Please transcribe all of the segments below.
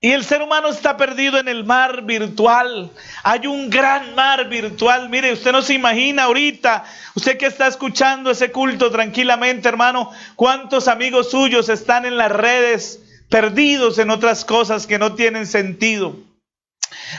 Y el ser humano está perdido en el mar virtual. Hay un gran mar virtual. Mire, usted no se imagina ahorita, usted que está escuchando ese culto tranquilamente, hermano, cuántos amigos suyos están en las redes, perdidos en otras cosas que no tienen sentido.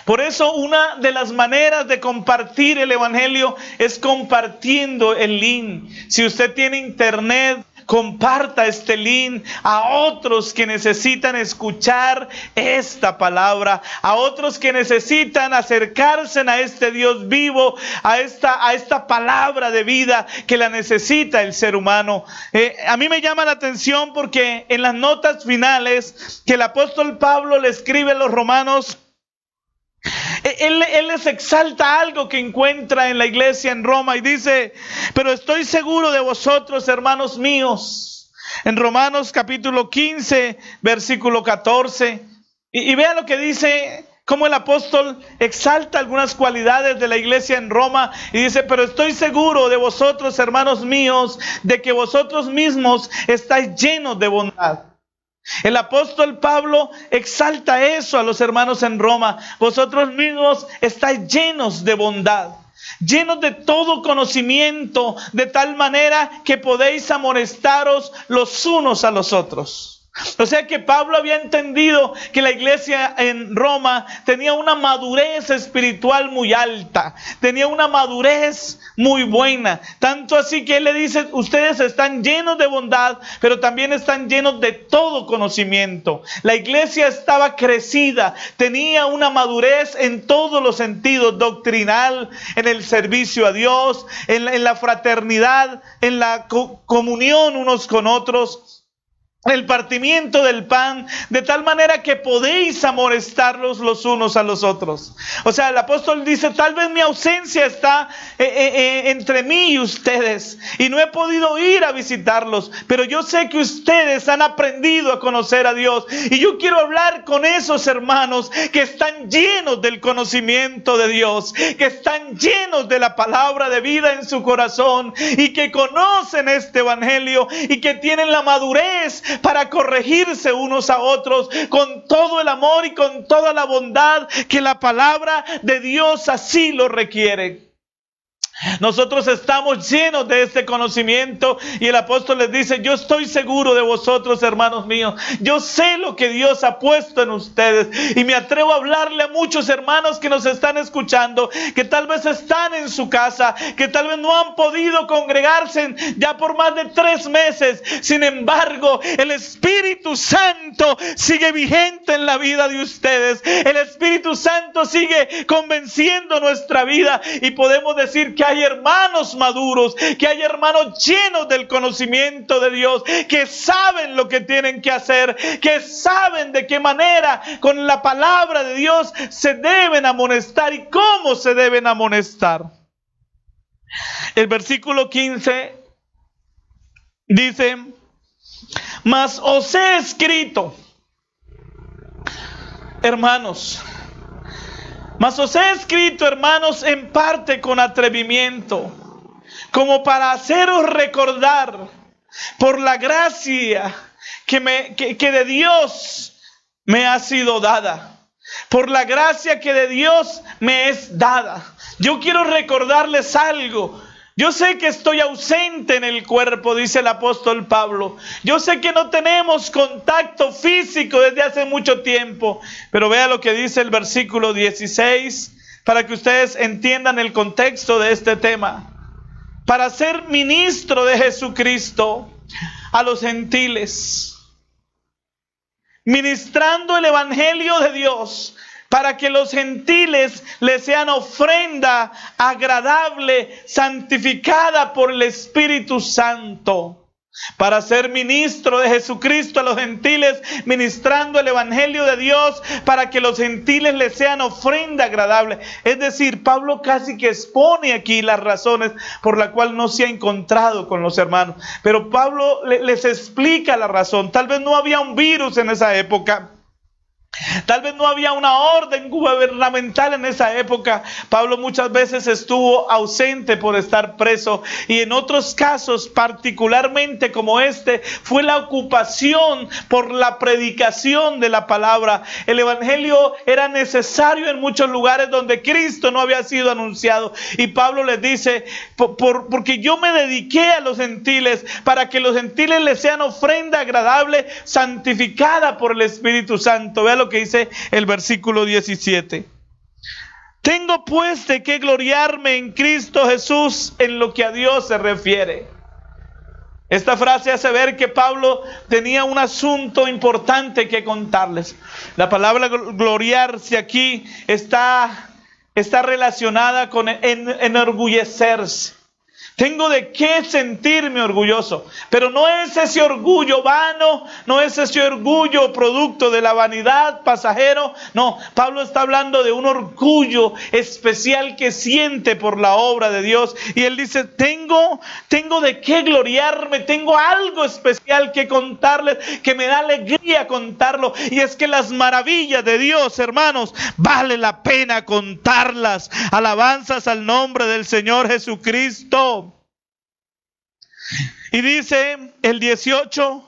Por eso una de las maneras de compartir el evangelio es compartiendo el link. Si usted tiene internet, comparta este link a otros que necesitan escuchar esta palabra, a otros que necesitan acercarse a este Dios vivo, a esta palabra de vida que la necesita el ser humano. A mí me llama la atención porque en las notas finales que el apóstol Pablo le escribe a los romanos, Él les exalta algo que encuentra en la iglesia en Roma y dice: pero estoy seguro de vosotros, hermanos míos. En Romanos capítulo 15, versículo 14. Y vea lo que dice, cómo el apóstol exalta algunas cualidades de la iglesia en Roma. Y dice: pero estoy seguro de vosotros, hermanos míos, de que vosotros mismos estáis llenos de bondad. El apóstol Pablo exalta eso a los hermanos en Roma. Vosotros mismos estáis llenos de bondad, llenos de todo conocimiento, de tal manera que podéis amonestaros los unos a los otros. O sea que Pablo había entendido que la iglesia en Roma tenía una madurez espiritual muy alta, tenía una madurez muy buena, tanto así que él le dice: ustedes están llenos de bondad, pero también están llenos de todo conocimiento. La iglesia estaba crecida, tenía una madurez en todos los sentidos: doctrinal, en el servicio a Dios, en la fraternidad, en la comunión unos con otros, el partimiento del pan, de tal manera que podéis amonestarlos los unos a los otros. O sea, el apóstol dice: tal vez mi ausencia está entre mí y ustedes, y no he podido ir a visitarlos, pero yo sé que ustedes han aprendido a conocer a Dios, y yo quiero hablar con esos hermanos que están llenos del conocimiento de Dios, que están llenos de la palabra de vida en su corazón, y que conocen este evangelio, y que tienen la madurez para corregirse unos a otros con todo el amor y con toda la bondad que la palabra de Dios así lo requiere. Nosotros estamos llenos de este conocimiento y el apóstol les dice: yo estoy seguro de vosotros, hermanos míos. Yo sé lo que Dios ha puesto en ustedes, y me atrevo a hablarle a muchos hermanos que nos están escuchando, que tal vez están en su casa, que tal vez no han podido congregarse ya por más de 3 meses. Sin embargo, el Espíritu Santo sigue vigente en la vida de ustedes. El Espíritu Santo sigue convenciendo nuestra vida, y podemos decir que hay hermanos maduros, que hay hermanos llenos del conocimiento de Dios, que saben lo que tienen que hacer, que saben de qué manera con la palabra de Dios se deben amonestar y cómo se deben amonestar. El versículo 15 dice: mas os he escrito, hermanos, en parte con atrevimiento, como para haceros recordar por la gracia que de Dios me ha sido dada. Por la gracia que de Dios me es dada. Yo quiero recordarles algo. Yo sé que estoy ausente en el cuerpo, dice el apóstol Pablo. Yo sé que no tenemos contacto físico desde hace mucho tiempo. Pero vea lo que dice el versículo 16, para que ustedes entiendan el contexto de este tema. Para ser ministro de Jesucristo a los gentiles, ministrando el evangelio de Dios, para que los gentiles les sean ofrenda agradable, santificada por el Espíritu Santo. Para ser ministro de Jesucristo a los gentiles, ministrando el evangelio de Dios, para que los gentiles les sean ofrenda agradable. Es decir, Pablo casi que expone aquí las razones por las cuales no se ha encontrado con los hermanos. Pero Pablo les explica la razón. Tal vez no había un virus en esa época. Tal vez no había una orden gubernamental en esa época. Pablo muchas veces estuvo ausente por estar preso, y en otros casos, particularmente como este, fue la ocupación por la predicación de la palabra. El evangelio era necesario en muchos lugares donde Cristo no había sido anunciado, y Pablo les dice: porque yo me dediqué a los gentiles, para que los gentiles les sean ofrenda agradable, santificada por el Espíritu Santo. Vea lo que dice el versículo 17. Tengo pues de qué gloriarme en Cristo Jesús en lo que a Dios se refiere. Esta frase hace ver que Pablo tenía un asunto importante que contarles. La palabra gloriarse aquí está relacionada con enorgullecerse. Tengo de qué sentirme orgulloso, pero no es ese orgullo vano, no es ese orgullo producto de la vanidad pasajero. No, Pablo está hablando de un orgullo especial que siente por la obra de Dios. Y él dice: tengo de qué gloriarme, tengo algo especial que contarles, que me da alegría contarlo. Y es que las maravillas de Dios, hermanos, vale la pena contarlas. Alabanzas al nombre del Señor Jesucristo. Y dice el 18: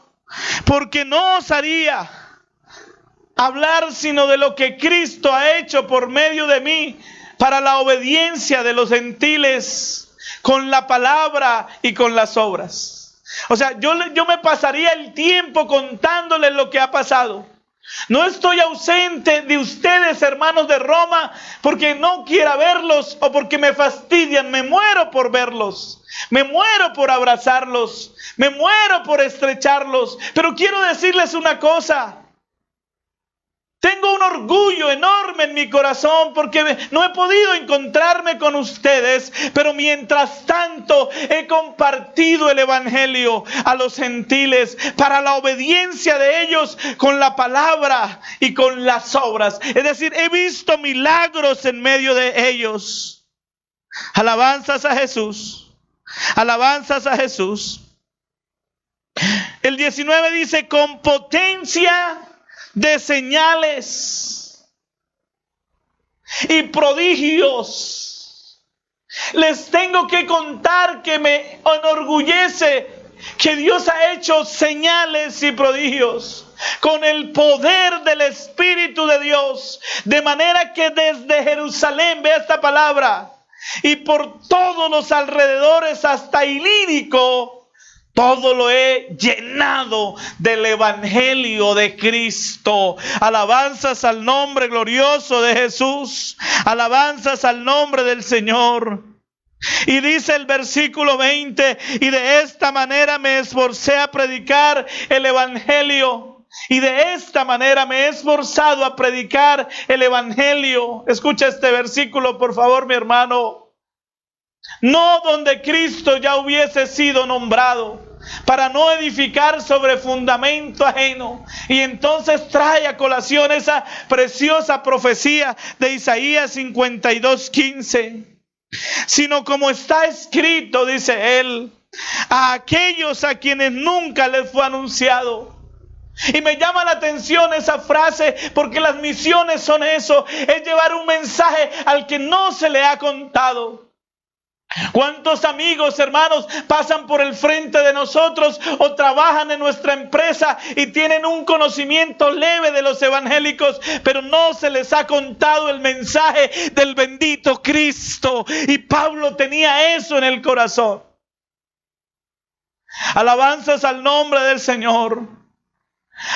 porque no osaría hablar sino de lo que Cristo ha hecho por medio de mí para la obediencia de los gentiles, con la palabra y con las obras. O sea, yo me pasaría el tiempo contándoles lo que ha pasado. No estoy ausente de ustedes, hermanos de Roma, porque no quiera verlos o porque me fastidian. Me muero por verlos, me muero por abrazarlos, me muero por estrecharlos. Pero quiero decirles una cosa: tengo un orgullo enorme en mi corazón porque no he podido encontrarme con ustedes, pero mientras tanto he compartido el evangelio a los gentiles para la obediencia de ellos con la palabra y con las obras. Es decir, he visto milagros en medio de ellos. Alabanzas a Jesús. Alabanzas a Jesús. El 19 dice: con potencia de señales y prodigios. Les tengo que contar que me enorgullece que Dios ha hecho señales y prodigios con el poder del Espíritu de Dios, de manera que desde Jerusalén, vea esta palabra, y por todos los alrededores hasta Ilírico, todo lo he llenado del evangelio de Cristo. Alabanzas al nombre glorioso de Jesús. Alabanzas al nombre del Señor. Y dice el versículo 20: y de esta manera me esforcé a predicar el evangelio. Y de esta manera me he esforzado a predicar el evangelio. Escucha este versículo, por favor, mi hermano. No donde Cristo ya hubiese sido nombrado, para no edificar sobre fundamento ajeno. Y entonces trae a colación esa preciosa profecía de Isaías 52:15. Sino como está escrito, dice él, a aquellos a quienes nunca les fue anunciado. Y me llama la atención esa frase, porque las misiones son eso, es llevar un mensaje al que no se le ha contado. ¿Cuántos amigos, hermanos, pasan por el frente de nosotros o trabajan en nuestra empresa y tienen un conocimiento leve de los evangélicos, pero no se les ha contado el mensaje del bendito Cristo? Y Pablo tenía eso en el corazón. Alabanzas al nombre del Señor.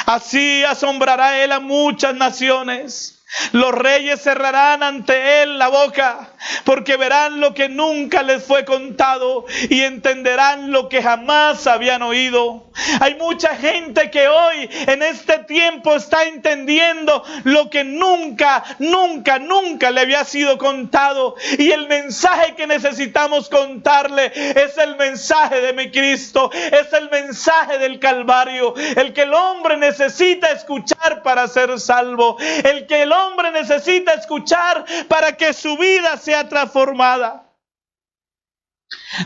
Así asombrará él a muchas naciones. Los reyes cerrarán ante él la boca, porque verán lo que nunca les fue contado y entenderán lo que jamás habían oído. Hay mucha gente que hoy en este tiempo está entendiendo lo que nunca le había sido contado. Y el mensaje que necesitamos contarle es el mensaje de mi Cristo, es el mensaje del Calvario, el que el hombre necesita escuchar para ser salvo, el que el hombre necesita escuchar para que su vida sea transformada.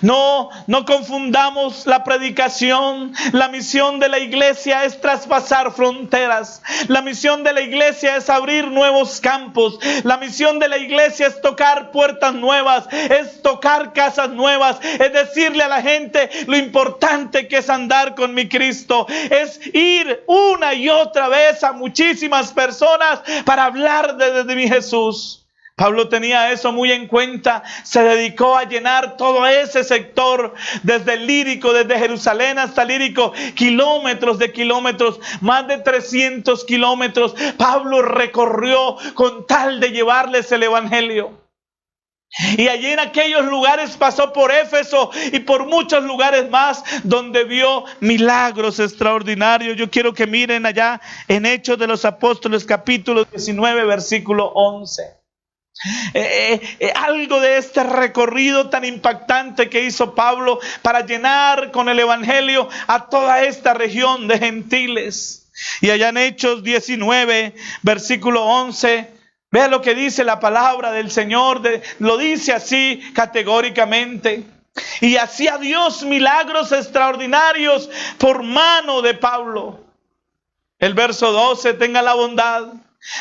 No confundamos la predicación. La misión de la iglesia es traspasar fronteras. La misión de la iglesia es abrir nuevos campos. La misión de la iglesia es tocar puertas nuevas, es tocar casas nuevas, es decirle a la gente lo importante que es andar con mi Cristo. Es ir una y otra vez a muchísimas personas para hablar de mi Jesús. Pablo tenía eso muy en cuenta, se dedicó a llenar todo ese sector, desde Lírico, desde Jerusalén hasta Lírico, kilómetros de kilómetros, más de 300 kilómetros, Pablo recorrió con tal de llevarles el evangelio. Y allí en aquellos lugares pasó por Éfeso y por muchos lugares más donde vio milagros extraordinarios. Yo quiero que miren allá en Hechos de los Apóstoles, capítulo 19, versículo 11. Algo de este recorrido tan impactante que hizo Pablo para llenar con el evangelio a toda esta región de gentiles. Y allá en Hechos 19, versículo 11, vea lo que dice la palabra del Señor, lo dice así categóricamente. Y hacía Dios milagros extraordinarios por mano de Pablo. El verso 12, tenga la bondad.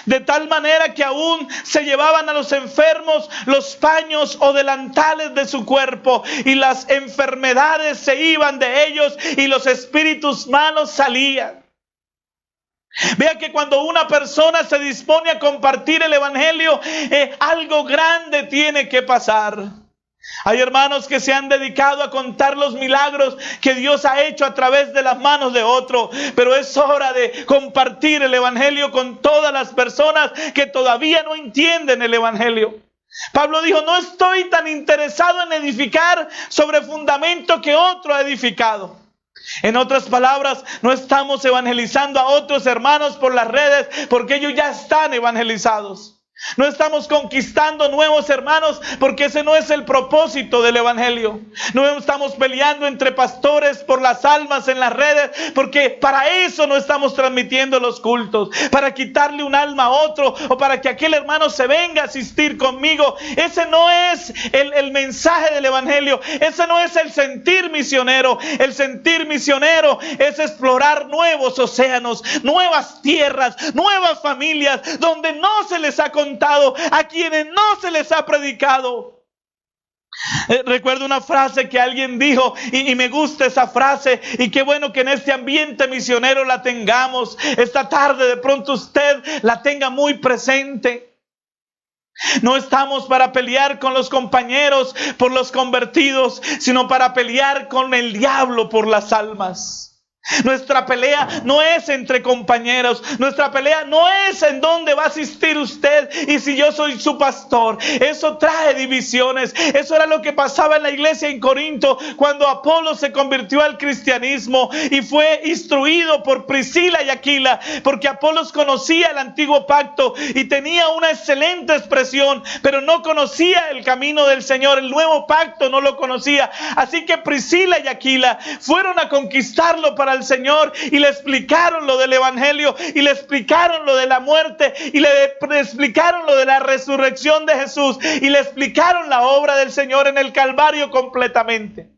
De tal manera que aún se llevaban a los enfermos los paños o delantales de su cuerpo, y las enfermedades se iban de ellos y los espíritus malos salían. Vea que cuando una persona se dispone a compartir el evangelio, algo grande tiene que pasar. Hay hermanos que se han dedicado a contar los milagros que Dios ha hecho a través de las manos de otro, pero es hora de compartir el evangelio con todas las personas que todavía no entienden el evangelio. Pablo dijo: no estoy tan interesado en edificar sobre fundamento que otro ha edificado. En otras palabras, no estamos evangelizando a otros hermanos por las redes porque ellos ya están evangelizados. No estamos conquistando nuevos hermanos porque ese no es el propósito del evangelio. No estamos peleando entre pastores por las almas en las redes porque para eso no estamos transmitiendo los cultos, para quitarle un alma a otro o para que aquel hermano se venga a asistir conmigo. Ese no es el mensaje del evangelio, ese no es el sentir misionero. El sentir misionero es explorar nuevos océanos, nuevas tierras, nuevas familias donde no se les ha contado, a quienes no se les ha predicado. Recuerdo una frase que alguien dijo y me gusta esa frase, y qué bueno que en este ambiente misionero la tengamos. Esta tarde de pronto usted la tenga muy presente. No estamos para pelear con los compañeros por los convertidos, sino para pelear con el diablo por las almas. Nuestra pelea no es entre compañeros. Nuestra pelea no es en dónde va a asistir usted y si yo soy su pastor. Eso trae divisiones. Eso era lo que pasaba en la iglesia en Corinto cuando Apolo se convirtió al cristianismo y fue instruido por Priscila y Aquila, porque Apolos conocía el antiguo pacto y tenía una excelente expresión, pero no conocía el camino del Señor. El nuevo pacto no lo conocía. Así que Priscila y Aquila fueron a conquistarlo para el Señor y le explicaron lo del evangelio y le explicaron lo de la muerte y le explicaron lo de la resurrección de Jesús y le explicaron la obra del Señor en el Calvario completamente.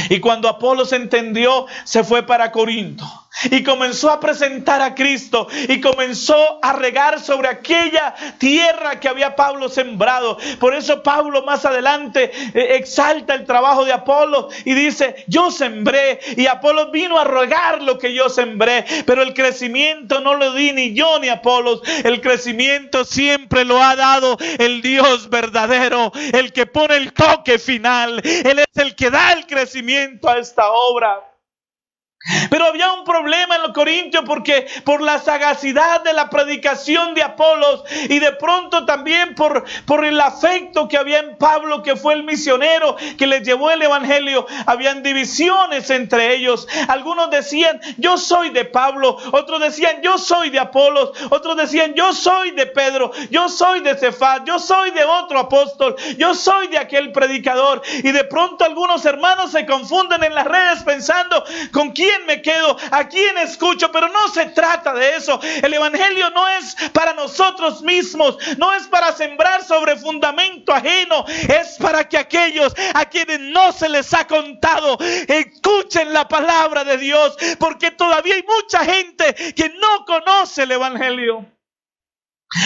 Y cuando Apolos entendió, se fue para Corinto y comenzó a presentar a Cristo y comenzó a regar sobre aquella tierra que había Pablo sembrado. Por eso Pablo más adelante exalta el trabajo de Apolos y dice: yo sembré y Apolos vino a regar lo que yo sembré, pero el crecimiento no lo di ni yo ni Apolos. El crecimiento siempre lo ha dado el Dios verdadero, el que pone el toque final. Él es el que da el crecimiento a esta obra. Pero había un problema en los corintios porque por la sagacidad de la predicación de Apolos y de pronto también por el afecto que había en Pablo, que fue el misionero que les llevó el evangelio, habían divisiones entre ellos. Algunos decían: yo soy de Pablo. Otros decían: yo soy de Apolos. Otros decían: yo soy de Pedro. Yo soy de Cefas. Yo soy de otro apóstol. Yo soy de aquel predicador. Y de pronto algunos hermanos se confunden en las redes pensando: ¿con quién quién me quedo? ¿A quién escucho? Pero no se trata de eso. El evangelio no es para nosotros mismos, no es para sembrar sobre fundamento ajeno, es para que aquellos a quienes no se les ha contado escuchen la palabra de Dios, porque todavía hay mucha gente que no conoce el evangelio.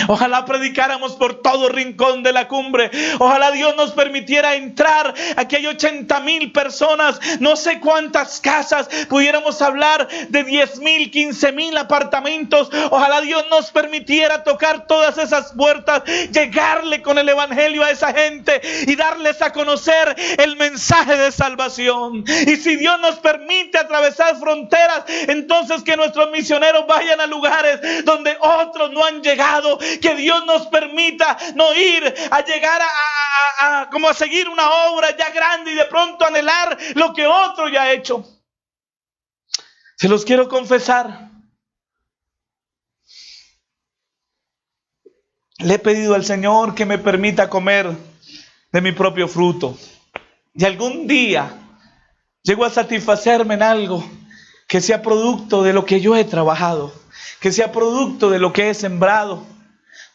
Ojalá predicáramos por todo rincón de la cumbre. Ojalá Dios nos permitiera entrar. Aquí hay 80,000 personas, no sé cuántas casas. Pudiéramos hablar de 10,000, 15,000 apartamentos. Ojalá Dios nos permitiera tocar todas esas puertas, llegarle con el evangelio a esa gente y darles a conocer el mensaje de salvación. Y si Dios nos permite atravesar fronteras, entonces que nuestros misioneros vayan a lugares donde otros no han llegado. Que Dios nos permita no ir a llegar como a seguir una obra ya grande y de pronto anhelar lo que otro ya ha hecho. Se los quiero confesar. Le he pedido al Señor que me permita comer de mi propio fruto. Y algún día llego a satisfacerme en algo que sea producto de lo que yo he trabajado, que sea producto de lo que he sembrado.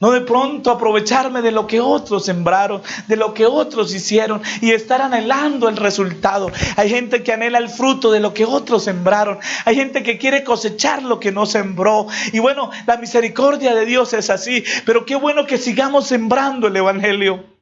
No de pronto aprovecharme de lo que otros sembraron, de lo que otros hicieron y estar anhelando el resultado. Hay gente que anhela el fruto de lo que otros sembraron. Hay gente que quiere cosechar lo que no sembró. Y bueno, la misericordia de Dios es así. Pero qué bueno que sigamos sembrando el evangelio.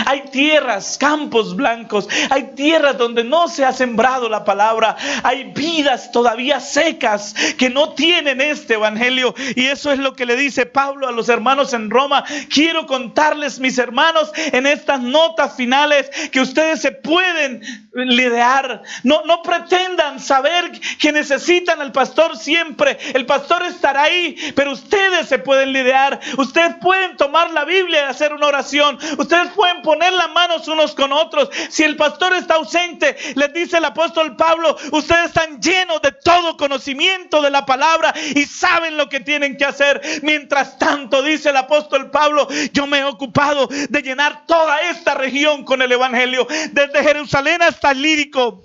Hay tierras, campos blancos, hay tierras donde no se ha sembrado la palabra, hay vidas todavía secas que no tienen este evangelio, y eso es lo que le dice Pablo a los hermanos en Roma. Quiero contarles, mis hermanos, en estas notas finales, que ustedes se pueden lidiar. No pretendan saber que necesitan al pastor siempre. El pastor estará ahí, pero ustedes se pueden lidiar. Ustedes pueden tomar la Biblia y hacer una oración. Ustedes pueden poner las manos unos con otros. Si el pastor está ausente, les dice el apóstol Pablo, ustedes están llenos de todo conocimiento de la palabra y saben lo que tienen que hacer. Mientras tanto, dice el apóstol Pablo, yo me he ocupado de llenar toda esta región con el evangelio, desde Jerusalén hasta Lírico.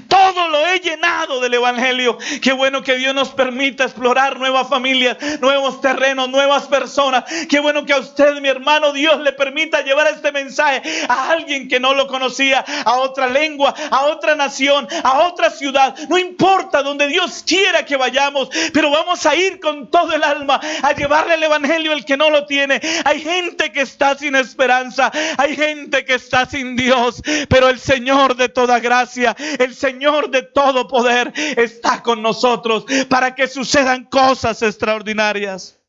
Todo lo he llenado del evangelio. Qué bueno que Dios nos permita explorar nuevas familias, nuevos terrenos, nuevas personas. Qué bueno que a usted, mi hermano, Dios le permita llevar este mensaje a alguien que no lo conocía, a otra lengua, a otra nación, a otra ciudad. No importa donde Dios quiera que vayamos, pero vamos a ir con todo el alma a llevarle el evangelio al que no lo tiene. Hay gente que está sin esperanza, hay gente que está sin Dios, pero el Señor de toda gracia, el Señor de todo poder está con nosotros para que sucedan cosas extraordinarias.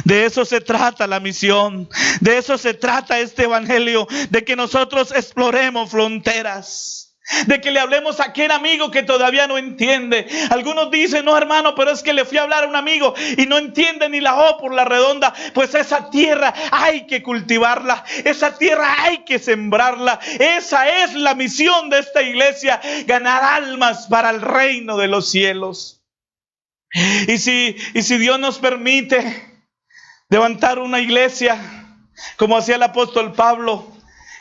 De eso se trata la misión, de eso se trata este evangelio, de que nosotros exploremos fronteras. De que le hablemos a aquel amigo que todavía no entiende. Algunos dicen, no hermano, pero es que le fui a hablar a un amigo y no entiende ni la O por la redonda. Pues esa tierra hay que cultivarla, esa tierra hay que sembrarla. Esa es la misión de esta iglesia, ganar almas para el reino de los cielos. Y si Dios nos permite levantar una iglesia, como hacía el apóstol Pablo,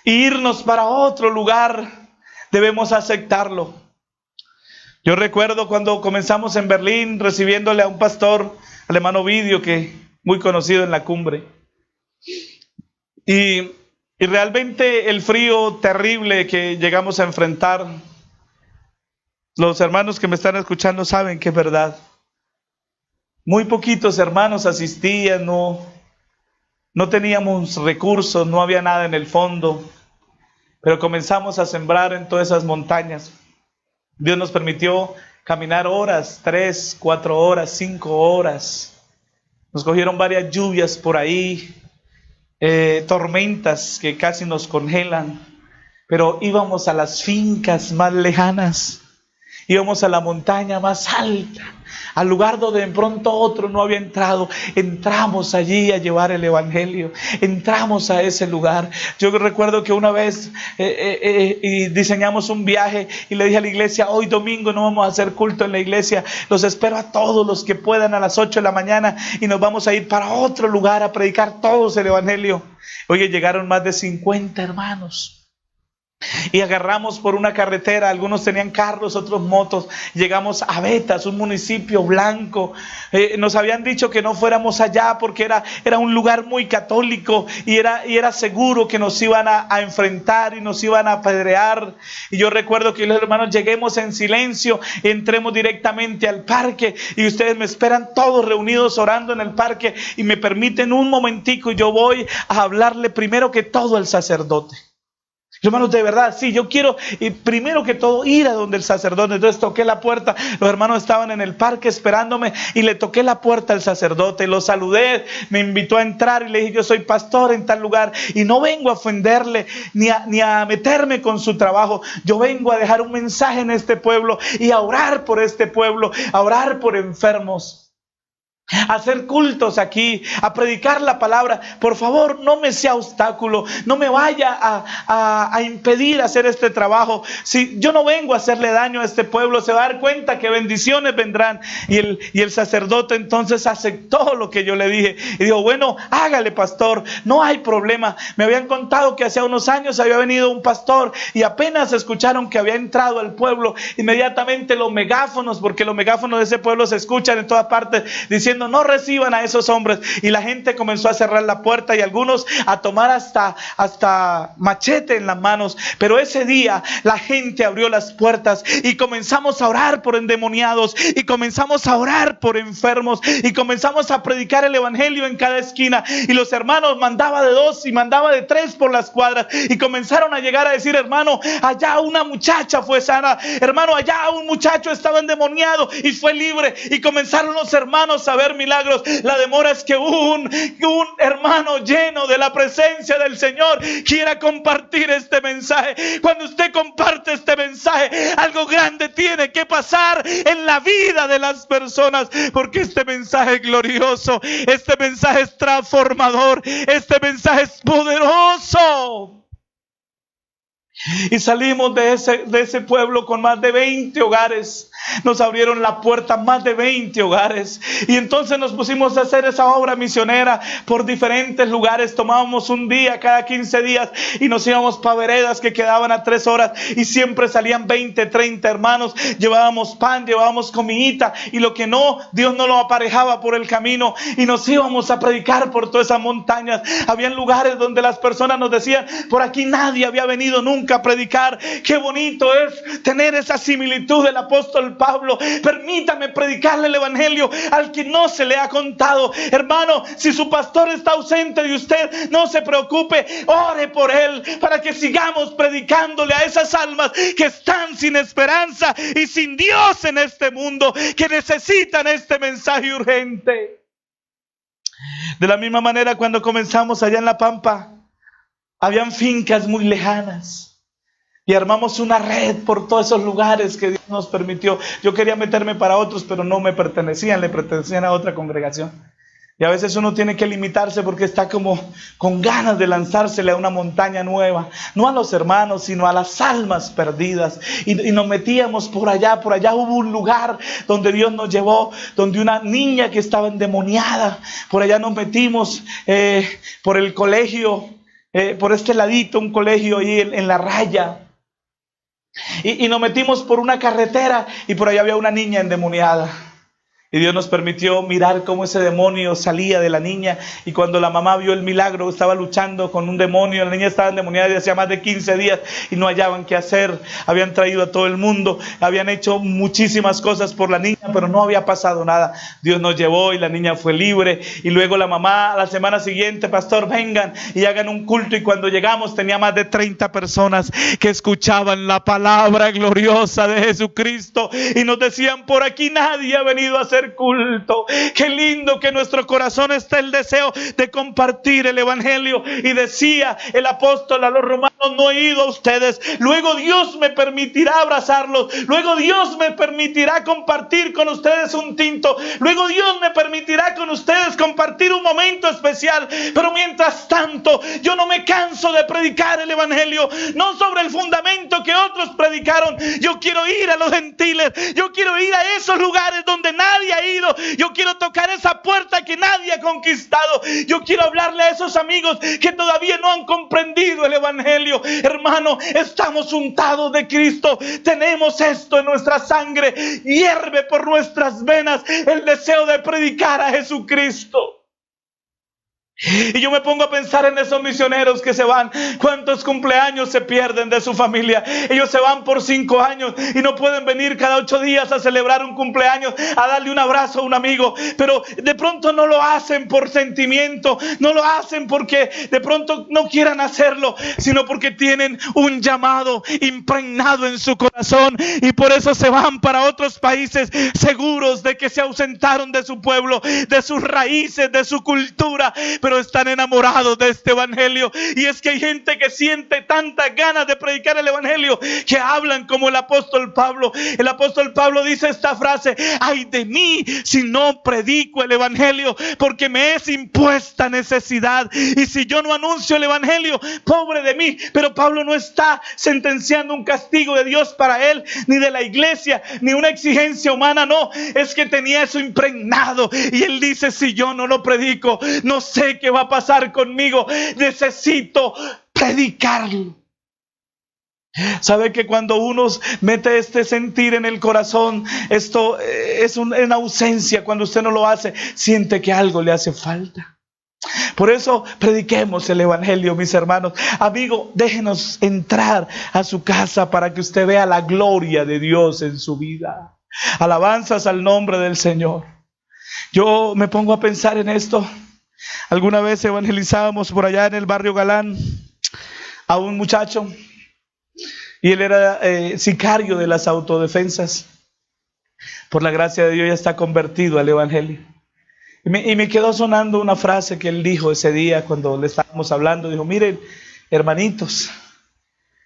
e irnos para otro lugar, debemos aceptarlo. Yo recuerdo cuando comenzamos en Berlín recibiéndole a un pastor, al hermano Ovidio, que muy conocido en la cumbre. Y realmente el frío terrible que llegamos a enfrentar, los hermanos que me están escuchando saben que es verdad. Muy poquitos hermanos asistían, no teníamos recursos, no había nada en el fondo. Pero comenzamos a sembrar en todas esas montañas. Dios nos permitió caminar horas, 3, 4 horas, 5 horas. Nos cogieron varias lluvias por ahí, tormentas que casi nos congelan. Pero íbamos a las fincas más lejanas, íbamos a la montaña más alta, al lugar donde de pronto otro no había entrado. Entramos allí a llevar el evangelio, entramos a ese lugar. Yo recuerdo que una vez diseñamos un viaje y le dije a la iglesia, hoy domingo no vamos a hacer culto en la iglesia, los espero a todos los que puedan a las 8 de la mañana y nos vamos a ir para otro lugar a predicar todos el evangelio. Oye, llegaron más de 50 hermanos. Y agarramos por una carretera, algunos tenían carros, otros motos, llegamos a Betas, un municipio blanco. Nos habían dicho que no fuéramos allá porque era un lugar muy católico y era seguro que nos iban a enfrentar y nos iban a apedrear. Y yo recuerdo que los hermanos lleguemos en silencio, entremos directamente al parque y ustedes me esperan todos reunidos orando en el parque y me permiten un momentico y yo voy a hablarle primero que todo al sacerdote. Hermanos, de verdad, sí, yo quiero primero que todo ir a donde el sacerdote. Entonces toqué la puerta, los hermanos estaban en el parque esperándome y le toqué la puerta al sacerdote, lo saludé, me invitó a entrar y le dije: yo soy pastor en tal lugar y no vengo a ofenderle ni a meterme con su trabajo. Yo vengo a dejar un mensaje en este pueblo y a orar por este pueblo, a orar por enfermos, a hacer cultos aquí, a predicar la palabra. Por favor, no me sea obstáculo, no me vaya a impedir hacer este trabajo. Si yo no vengo a hacerle daño a este pueblo, se va a dar cuenta que bendiciones vendrán. Y el sacerdote entonces aceptó lo que yo le dije y dijo: bueno, hágale, pastor, no hay problema. Me habían contado que hace unos años había venido un pastor y apenas escucharon que había entrado al pueblo, inmediatamente los megáfonos, porque los megáfonos de ese pueblo se escuchan en todas partes, diciendo: no reciban a esos hombres. Y la gente comenzó a cerrar la puerta y algunos a tomar hasta machete en las manos. Pero ese día la gente abrió las puertas y comenzamos a orar por endemoniados y comenzamos a orar por enfermos y comenzamos a predicar el evangelio en cada esquina. Y los hermanos mandaba de 2 y mandaba de 3 por las cuadras y comenzaron a llegar a decir: hermano, allá una muchacha fue sana, hermano, allá un muchacho estaba endemoniado y fue libre. Y comenzaron los hermanos a ver milagros. La demora es que un hermano lleno de la presencia del Señor quiera compartir este mensaje. Cuando usted comparte este mensaje, algo grande tiene que pasar en la vida de las personas, porque este mensaje es glorioso, este mensaje es transformador, este mensaje es poderoso. Y salimos de ese pueblo con más de 20 hogares. Nos abrieron la puerta más de 20 hogares. Y entonces nos pusimos a hacer esa obra misionera por diferentes lugares. Tomábamos un día cada 15 días y nos íbamos para veredas que quedaban a 3 horas. Y siempre salían 20, 30 hermanos. Llevábamos pan, llevábamos comidita. Y lo que no, Dios no lo aparejaba por el camino. Y nos íbamos a predicar por todas esas montañas. Habían lugares donde las personas nos decían: por aquí nadie había venido nunca a predicar. Qué bonito es tener esa similitud del apóstol Pablo. Permítame predicarle el evangelio al que no se le ha contado. Hermano, si su pastor está ausente de usted, no se preocupe, ore por él para que sigamos predicándole a esas almas que están sin esperanza y sin Dios en este mundo, que necesitan este mensaje urgente. De la misma manera, cuando comenzamos allá en La Pampa, habían fincas muy lejanas. Y armamos una red por todos esos lugares que Dios nos permitió. Yo quería meterme para otros, pero no me pertenecían, le pertenecían a otra congregación. Y a veces uno tiene que limitarse porque está como con ganas de lanzársele a una montaña nueva. No a los hermanos, sino a las almas perdidas. Y nos metíamos por allá. Por allá hubo un lugar donde Dios nos llevó, donde una niña que estaba endemoniada. Por allá nos metimos por el colegio, por este ladito, un colegio ahí en La Raya. Y nos metimos por una carretera y por allá había una niña endemoniada. Y Dios nos permitió mirar cómo ese demonio salía de la niña. Y cuando la mamá vio el milagro, estaba luchando con un demonio. La niña estaba endemoniada desde hacía más de 15 días y no hallaban qué hacer. Habían traído a todo el mundo, habían hecho muchísimas cosas por la niña, pero no había pasado nada. Dios nos llevó y la niña fue libre. Y luego la mamá, la semana siguiente: pastor, vengan y hagan un culto. Y cuando llegamos tenía más de 30 personas que escuchaban la palabra gloriosa de Jesucristo. Y nos decían: por aquí nadie ha venido a hacer culto. Qué lindo que en nuestro corazón está el deseo de compartir el evangelio. Y decía el apóstol a los romanos: no he ido a ustedes, luego Dios me permitirá abrazarlos, luego Dios me permitirá compartir con ustedes un tinto, luego Dios me permitirá con ustedes compartir un momento especial. Pero mientras tanto, yo no me canso de predicar el evangelio, no sobre el fundamento que otros predicaron. Yo quiero ir a los gentiles, yo quiero ir a esos lugares donde nadie nadie ha ido. Yo quiero tocar esa puerta que nadie ha conquistado. Yo quiero hablarle a esos amigos que todavía no han comprendido el evangelio. Hermano, estamos untados de Cristo. Tenemos esto en nuestra sangre. Hierve por nuestras venas el deseo de predicar a Jesucristo. Y yo me pongo a pensar en esos misioneros que se van. ¿Cuántos cumpleaños se pierden de su familia? Ellos se van por 5 años y no pueden venir cada 8 días a celebrar un cumpleaños, a darle un abrazo a un amigo. Pero de pronto no lo hacen por sentimiento, no lo hacen porque de pronto no quieran hacerlo, sino porque tienen un llamado impregnado en su corazón. Y por eso se van para otros países seguros de que se ausentaron de su pueblo, de sus raíces, de su cultura, pero están enamorados de este evangelio. Y es que hay gente que siente tantas ganas de predicar el evangelio que hablan como el apóstol Pablo. El apóstol Pablo dice esta frase: ay de mí si no predico el evangelio, porque me es impuesta necesidad. Y si yo no anuncio el evangelio, pobre de mí. Pero Pablo no está sentenciando un castigo de Dios para él, ni de la iglesia, ni una exigencia humana. No, es que tenía eso impregnado. Y él dice: si yo no lo predico, no sé qué va a pasar conmigo. Necesito predicarlo. ¿Sabe que cuando uno mete este sentir en el corazón, esto es una ausencia? Cuando usted no lo hace, siente que algo le hace falta. Por eso prediquemos el evangelio, mis hermanos. Amigo, déjenos entrar a su casa para que usted vea la gloria de Dios en su vida. Alabanzas al nombre del Señor. Yo me pongo a pensar en esto. Alguna vez evangelizábamos por allá en el barrio Galán a un muchacho, y él era sicario de las autodefensas. Por la gracia de Dios ya está convertido al evangelio. Y me quedó sonando una frase que él dijo ese día cuando le estábamos hablando. Dijo: miren, hermanitos,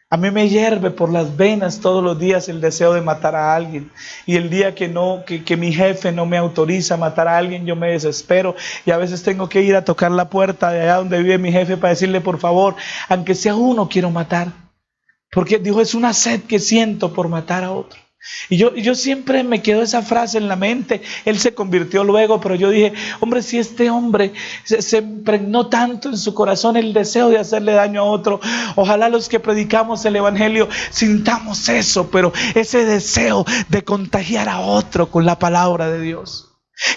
a mí me hierve por las venas todos los días el deseo de matar a alguien. Y el día que mi jefe no me autoriza a matar a alguien, yo me desespero. Y a veces tengo que ir a tocar la puerta de allá donde vive mi jefe para decirle: por favor, aunque sea uno, quiero matar. Porque dijo: es una sed que siento por matar a otro. Y yo siempre me quedó esa frase en la mente. Él se convirtió luego, pero yo dije: hombre, si este hombre se impregnó tanto en su corazón el deseo de hacerle daño a otro, ojalá los que predicamos el evangelio sintamos eso, pero ese deseo de contagiar a otro con la palabra de Dios.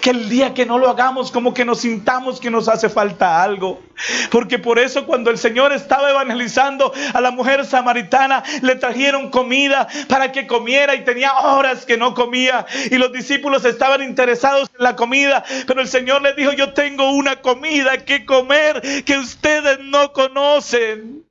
Que el día que no lo hagamos, como que nos sintamos que nos hace falta algo. Porque por eso cuando el Señor estaba evangelizando a la mujer samaritana, le trajeron comida para que comiera, y tenía horas que no comía, y los discípulos estaban interesados en la comida, pero el Señor les dijo: yo tengo una comida que comer que ustedes no conocen.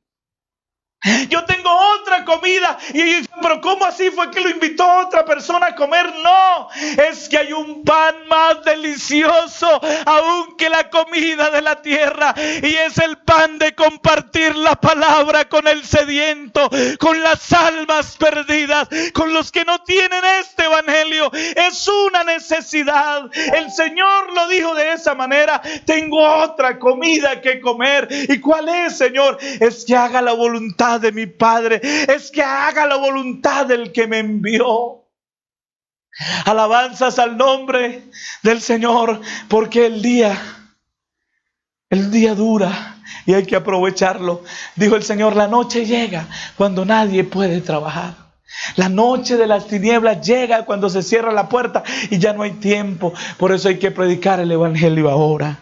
Yo tengo otra comida. Y ellos dicen: pero ¿cómo así fue que lo invitó a otra persona a comer? No, es que hay un pan más delicioso aún que la comida de la tierra, y es el pan de compartir la palabra con el sediento, con las almas perdidas, con los que no tienen este evangelio. Es una necesidad. El Señor lo dijo de esa manera: tengo otra comida que comer. ¿Y cuál es, Señor? Es que haga la voluntad de mi Padre, es que haga la voluntad del que me envió. Alabanzas al nombre del Señor, porque el día dura y hay que aprovecharlo. Dijo el Señor: la noche llega cuando nadie puede trabajar. La noche de las tinieblas llega cuando se cierra la puerta y ya no hay tiempo. Por eso hay que predicar el evangelio ahora.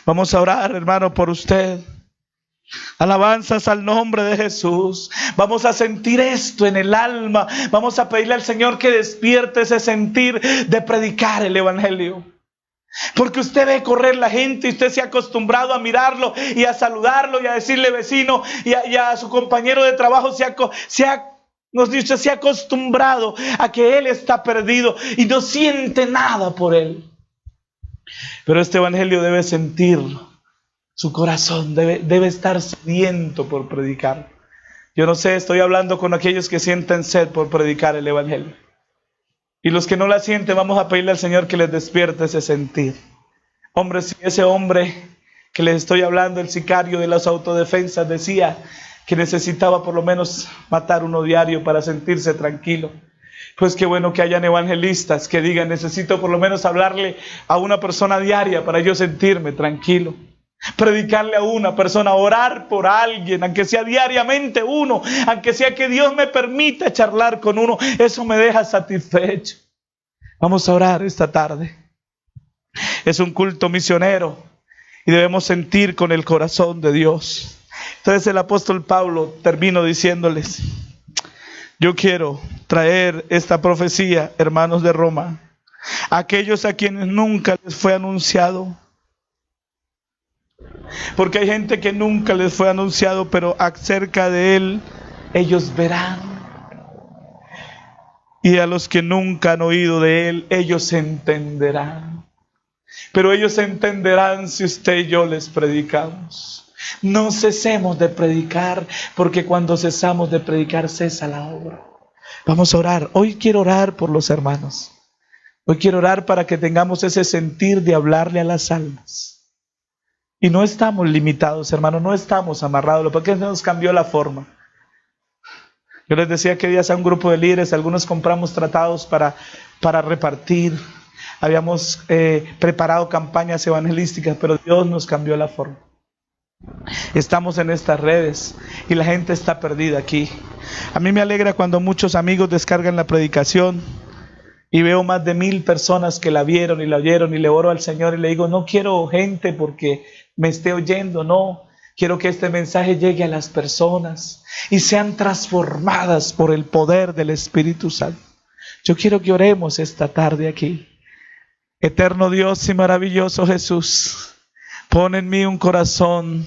Vamos a orar, hermano, por usted. Alabanzas al nombre de Jesús. Vamos a sentir esto en el alma. Vamos a pedirle al Señor que despierte ese sentir de predicar el evangelio. Porque usted ve correr la gente y usted se ha acostumbrado a mirarlo y a saludarlo y a decirle vecino, y a su compañero de trabajo se ha acostumbrado a que él está perdido y no siente nada por él. Pero este evangelio debe sentirlo. Su corazón debe estar sediento por predicar. Yo no sé, estoy hablando con aquellos que sienten sed por predicar el evangelio. Y los que no la sienten, vamos a pedirle al Señor que les despierte ese sentir. Hombre, si ese hombre que les estoy hablando, el sicario de las autodefensas, decía que necesitaba por lo menos matar uno diario para sentirse tranquilo. Pues qué bueno que hayan evangelistas que digan, necesito por lo menos hablarle a una persona diaria para yo sentirme tranquilo. Predicarle a una persona, orar por alguien, aunque sea diariamente uno, aunque sea que Dios me permita charlar con uno, eso me deja satisfecho. Vamos a orar esta tarde. Es un culto misionero y debemos sentir con el corazón de Dios. Entonces el apóstol Pablo terminó diciéndoles, yo quiero traer esta profecía, hermanos de Roma, a aquellos a quienes nunca les fue anunciado. Porque hay gente que nunca les fue anunciado, pero acerca de él ellos verán. Y a los que nunca han oído de él, ellos entenderán. Pero ellos entenderán si usted y yo les predicamos. No cesemos de predicar, porque cuando cesamos de predicar cesa la obra. Vamos a orar. Hoy quiero orar por los hermanos. Hoy quiero orar para que tengamos ese sentir de hablarle a las almas. Y no estamos limitados, hermanos, no estamos amarrados, porque nos cambió la forma. Yo les decía que días a un grupo de líderes, algunos compramos tratados para repartir. Habíamos preparado campañas evangelísticas, pero Dios nos cambió la forma. Estamos en estas redes y la gente está perdida aquí. A mí me alegra cuando muchos amigos descargan la predicación y veo más de 1000 personas que la vieron y la oyeron, y le oro al Señor y le digo, no quiero gente porque me esté oyendo, no. Quiero que este mensaje llegue a las personas y sean transformadas por el poder del Espíritu Santo. Yo quiero que oremos esta tarde aquí. Eterno Dios y maravilloso Jesús, pon en mí un corazón